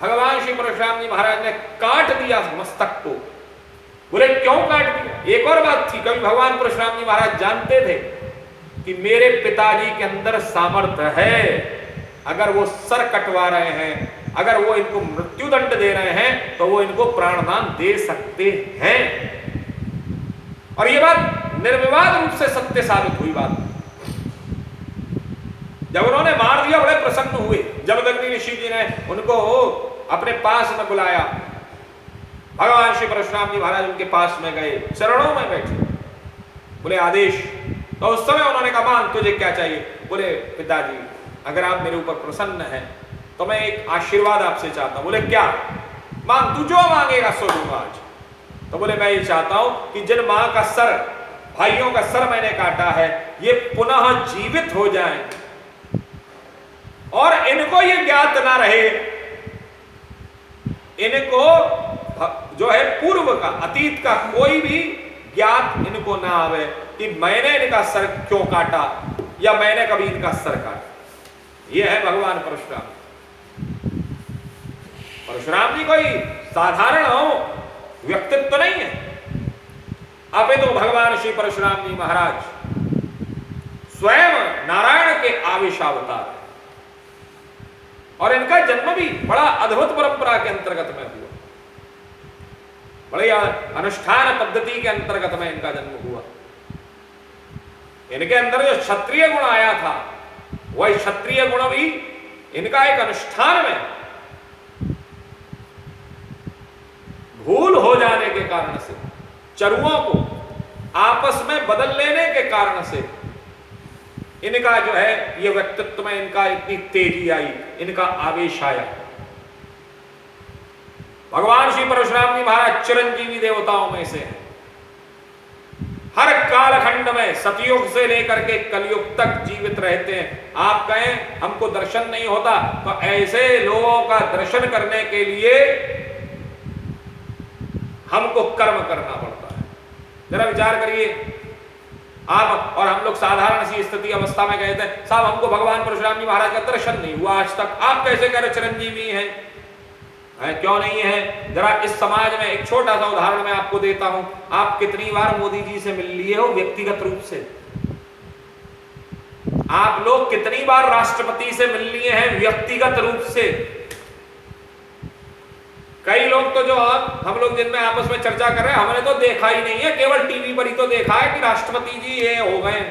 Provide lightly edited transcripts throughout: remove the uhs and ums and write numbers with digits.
भगवान श्री परशुराम जी महाराज ने काट दिया मस्तक को। बोले क्यों काट दिया? एक और बात थी, कभी भगवान परशुराम जी महाराज जानते थे कि मेरे पिताजी के अंदर सामर्थ्य है, अगर वो सर कटवा रहे हैं, अगर वो इनको मृत्युदंड दे रहे हैं तो वो इनको प्राणदान दे सकते हैं। और ये बात निर्विवाद रूप से सत्य साबित हुई बात। जब उन्होंने मार दिया बड़े प्रसन्न हुए। जमदग्नि ऋषि जी ने उनको अपने पास में बुलाया। भगवान श्री परशुराम जी महाराज उनके पास में गए, चरणों में बैठे, बोले आदेश। तो उस समय उन्होंने कहा मांग तुझे क्या चाहिए? बोले पिताजी अगर आप मेरे ऊपर प्रसन्न हैं तो मैं एक आशीर्वाद आपसे चाहता हूं। बोले क्या? मांग, तू जो मांगेगा सो दूंगा आज। तो बोले मैं ये चाहता हूं कि जिन मां का सर, भाइयों का सर मैंने काटा है, ये पुनः जीवित हो जाएं और इनको ये ज्ञात ना रहे, इनको जो है पूर्व का, अतीत का कोई भी ज्ञात इनको ना आवे कि मैंने इनका सर क्यों काटा या मैंने कभी इनका सर काटा। ये है भगवान परशुराम। परशुराम जी कोई साधारण व्यक्तित्व नहीं है, अपितु भगवान श्री परशुराम जी महाराज स्वयं नारायण के आविर्भावतार है। और इनका जन्म भी बड़ा अद्भुत परंपरा के अंतर्गत में हुआ, बड़े अनुष्ठान पद्धति के अंतर्गत में इनका जन्म हुआ। इनके अंदर जो क्षत्रिय गुण आया था, वह क्षत्रिय गुण भी इनका एक अनुष्ठान में भूल हो जाने के कारण से, चरुओं को आपस में बदल लेने के कारण से इनका जो है ये व्यक्तित्व में इनका इतनी तेजी आई, इनका आवेश आया। भगवान श्री परशुराम जी महाराज चिरंजीवी देवताओं में से हैं। हर कालखंड में सतयुग से लेकर के कलयुग तक जीवित रहते हैं। आप कहें हमको दर्शन नहीं होता, तो ऐसे लोगों का दर्शन करने के लिए हमको कर्म करना पड़ता है। जरा विचार करिए, आप और हम लोग साधारण सी स्थिति अवस्था में गए थे, साहब हमको भगवान परशुराम जी महाराज का दर्शन नहीं हुआ आज तक, आप कैसे कह रहे चिरंजीवी हैं? क्यों नहीं है? जरा इस समाज में एक छोटा सा उदाहरण मैं आपको देता हूं। आप कितनी बार मोदी जी से मिल लिए हो व्यक्तिगत रूप से? आप लोग कितनी बार राष्ट्रपति से मिल लिए हैं व्यक्तिगत रूप से? कई लोग तो जो हम लोग जिनमें आपस में चर्चा कर रहे हैं, हमने तो देखा ही नहीं है, केवल टीवी पर ही तो देखा है कि राष्ट्रपति जी ये हो गए।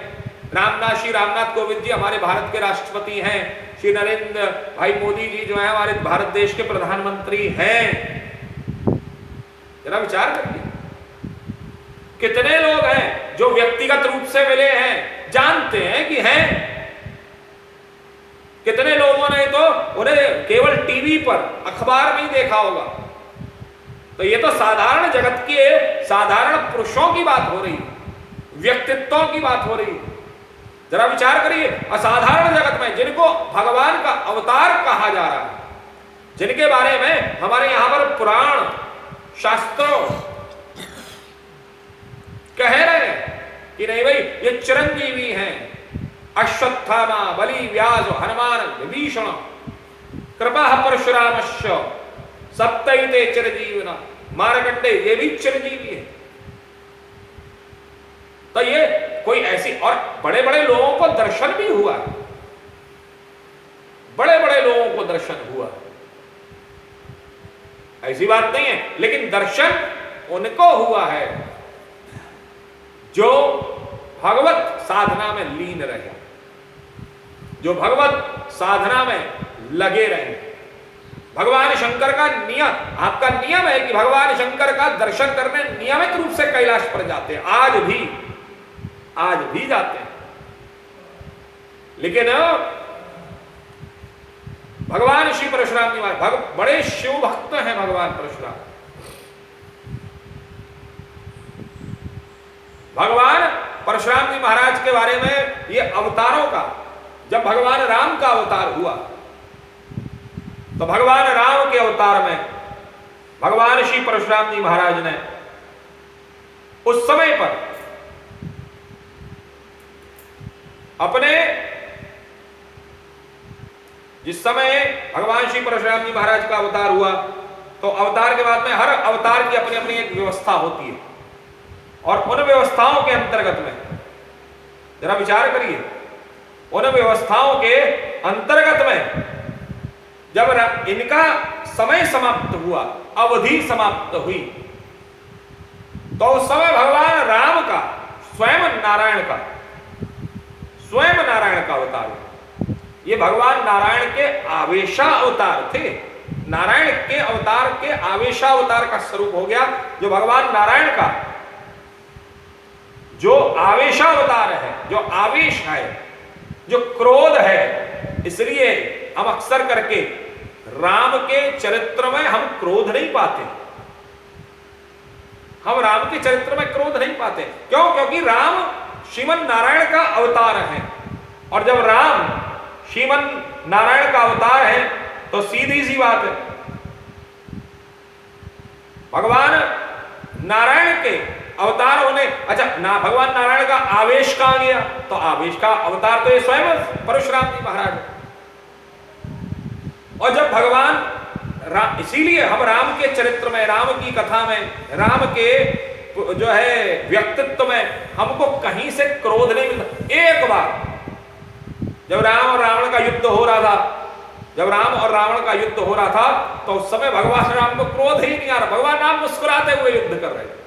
श्री रामनाथ कोविंद जी हमारे भारत के राष्ट्रपति हैं, श्री नरेंद्र भाई मोदी जी जो है हमारे भारत देश के प्रधानमंत्री हैं। जरा विचार करिए, कितने लोग हैं जो व्यक्तिगत रूप से मिले हैं, जानते हैं कि हैं। कितने लोगों ने तो उन्हें केवल टीवी पर, अखबार में ही देखा होगा। तो ये तो साधारण जगत के साधारण पुरुषों की बात हो रही, व्यक्तित्वों की बात हो रही। जरा विचार करिए, असाधारण जगत में जिनको भगवान का अवतार कहा जा रहा है, जिनके बारे में हमारे यहां पर पुराण शास्त्रों कह रहे हैं कि नहीं भाई ये चिरंजीवी हैं, अश्वत्थामा, बलि, व्यास, हनुमान, विभीषण, कृपा परशुरामस्य सप्तैते चिरजीविना, मार्कंडे, ये भी चिरंजीवी है। तो ये कोई ऐसी, और बड़े बड़े लोगों को दर्शन भी हुआ, बड़े बड़े लोगों को दर्शन हुआ, ऐसी बात नहीं है। लेकिन दर्शन उनको हुआ है जो भगवत साधना में लीन रहे, जो भगवत साधना में लगे रहे। भगवान शंकर का नियम, आपका नियम है कि भगवान शंकर का दर्शन करने नियमित रूप से कैलाश पर जाते हैं, आज भी जाते हैं। लेकिन भगवान श्री परशुराम जी महाराज बड़े शिव भक्त हैं। भगवान परशुराम, भगवान परशुराम जी महाराज के बारे में ये अवतारों का, जब भगवान राम का अवतार हुआ तो भगवान राम के अवतार में भगवान श्री परशुराम जी महाराज ने उस समय पर अपने जिस समय भगवान श्री परशुराम जी महाराज का अवतार हुआ, तो अवतार के बाद में हर अवतार की अपनी अपनी एक व्यवस्था होती है, और उन व्यवस्थाओं के अंतर्गत में जरा विचार करिए, उन व्यवस्थाओं के अंतर्गत में जब इनका समय समाप्त हुआ, अवधि समाप्त हुई, तो उस समय भगवान राम का स्वयं नारायण का अवतार हुआ। ये भगवान नारायण के आवेशा अवतार थे, नारायण के अवतार के आवेशा अवतार का स्वरूप हो गया। जो भगवान नारायण का जो आवेशा अवतार है, जो आवेश है, जो क्रोध है, इसलिए हम अक्सर करके राम के चरित्र में हम क्रोध नहीं पाते, हम राम के चरित्र में क्रोध नहीं पाते। क्यों? क्योंकि राम श्रीमन नारायण का अवतार है, और जब राम श्रीमन नारायण का अवतार है तो सीधी सी बात है, भगवान नारायण के अवतार होने, अच्छा ना भगवान नारायण का आवेश कहां गया? तो आवेश का अवतार तो ये स्वयं परशुराम जी महाराज है। और जब भगवान इसीलिए हम राम के चरित्र में, राम की कथा में, राम के जो है व्यक्तित्व में हमको कहीं से क्रोध नहीं मिलता। एक बार जब राम और रावण का युद्ध हो रहा था, जब राम और रावण का युद्ध हो रहा था, तो उस समय भगवान राम को क्रोध ही नहीं आ रहा, भगवान राम मुस्कुराते हुए युद्ध कर रहे थे,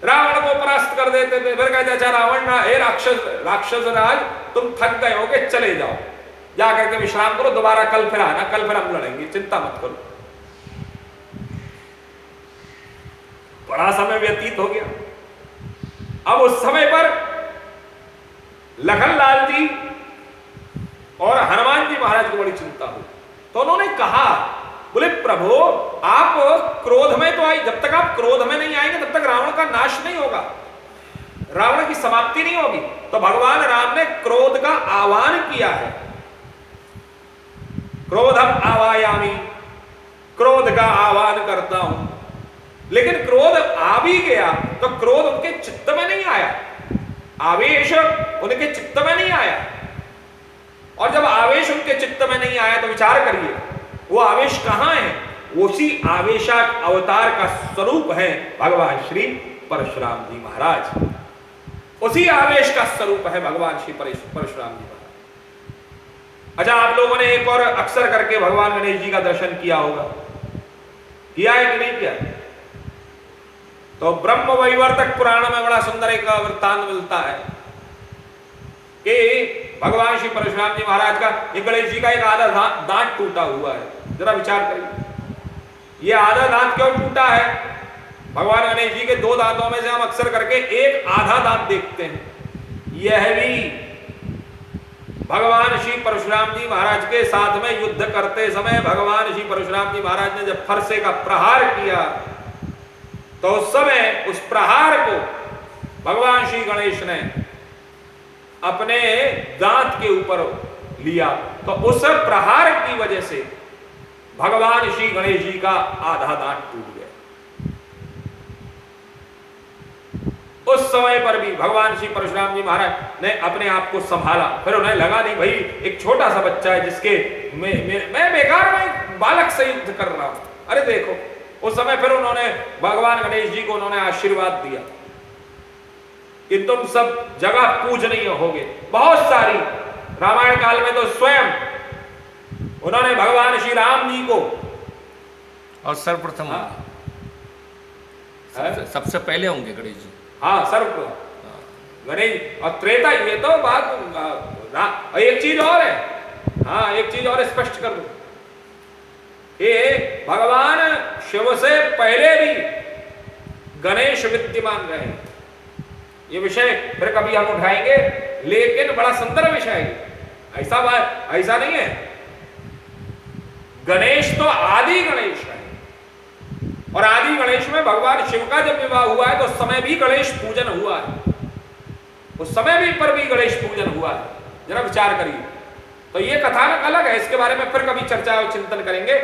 रावण को परास्त कर देते थे। फिर कहते अच्छा रावण हे राक्षस राज, तुम थक गए होगे, चले जाओ, जा करके विश्राम करो, दोबारा कल फिर आना, कल फिर हम लड़ेंगे, चिंता मत करो। बड़ा समय व्यतीत हो गया। अब उस समय पर लखनलाल जी और हनुमान जी महाराज को बड़ी चिंता हुई, तो उन्होंने कहा, बोले प्रभु आप क्रोध में तो आई, जब तक आप क्रोध में नहीं आएंगे तब तक रावण का नाश नहीं होगा, रावण की समाप्ति नहीं होगी। तो भगवान राम ने क्रोध का आह्वान किया है, क्रोधम आवायामी, क्रोध का आह्वान करता हूं। लेकिन क्रोध आ भी गया तो क्रोध उनके चित्त में नहीं आया, आवेश उनके चित्त में नहीं आया। और जब आवेश उनके चित्त में नहीं आया तो विचार करिए वो आवेश कहां है? उसी आवेशा अवतार का स्वरूप है भगवान श्री परशुराम जी महाराज, उसी आवेश का स्वरूप है भगवान श्री परशुराम जी महाराज। अच्छा, आप लोगों ने एक और अक्सर करके भगवान गणेश जी का दर्शन किया होगा, किया है कि नहीं किया? तो ब्रह्म वैवर्तक पुराण में बड़ा सुंदर एक वृत्तांत मिलता है कि भगवान श्री परशुराम जी महाराज का, एक गणेश जी का एक आधा दांत टूटा हुआ है। जरा विचार करिए, ये आधा दांत क्यों टूटा है? भगवान गणेश जी के दो दांतों में से हम अक्सर करके एक आधा दांत देखते हैं। यह भी भगवान श्री परशुराम जी महाराज के साथ में युद्ध करते समय भगवान श्री परशुराम जी महाराज ने जब फरसे का प्रहार किया, तो उस समय उस प्रहार को भगवान श्री गणेश ने अपने दांत के ऊपर लिया, तो उस प्रहार की वजह से भगवान श्री गणेश जी का आधा दांत टूट गया। उस समय पर भी भगवान श्री परशुराम जी महाराज ने अपने आप को संभाला। फिर उन्हें लगा नहीं भाई एक छोटा सा बच्चा है जिसके मैं बेकार में बालक से युद्ध कर रहा हूं, अरे देखो। उस समय फिर उन्होंने भगवान गणेश जी को उन्होंने आशीर्वाद दिया कि तुम सब जगह पूजनीय होगे। बहुत सारी रामायण काल में तो स्वयं उन्होंने भगवान श्री राम जी को, और सर्वप्रथम सबसे पहले होंगे गणेश जी, हाँ सर्वप्रथम गणेश। और त्रेता, ये तो बात, एक चीज और है, हाँ एक चीज और स्पष्ट कर दूं कि भगवान शिव से पहले भी गणेश विद्यमान रहे। ये विषय फिर कभी हम उठाएंगे, लेकिन बड़ा सुंदर विषय है। ऐसा नहीं है, गणेश तो आदि गणेश है, और आदि गणेश में भगवान शिव का जब विवाह हुआ है तो उस समय भी गणेश पूजन हुआ है, उस समय भी पर भी गणेश पूजन हुआ है। जरा विचार करिए। तो ये कथानक अलग है, इसके बारे में फिर कभी चर्चा और चिंतन करेंगे।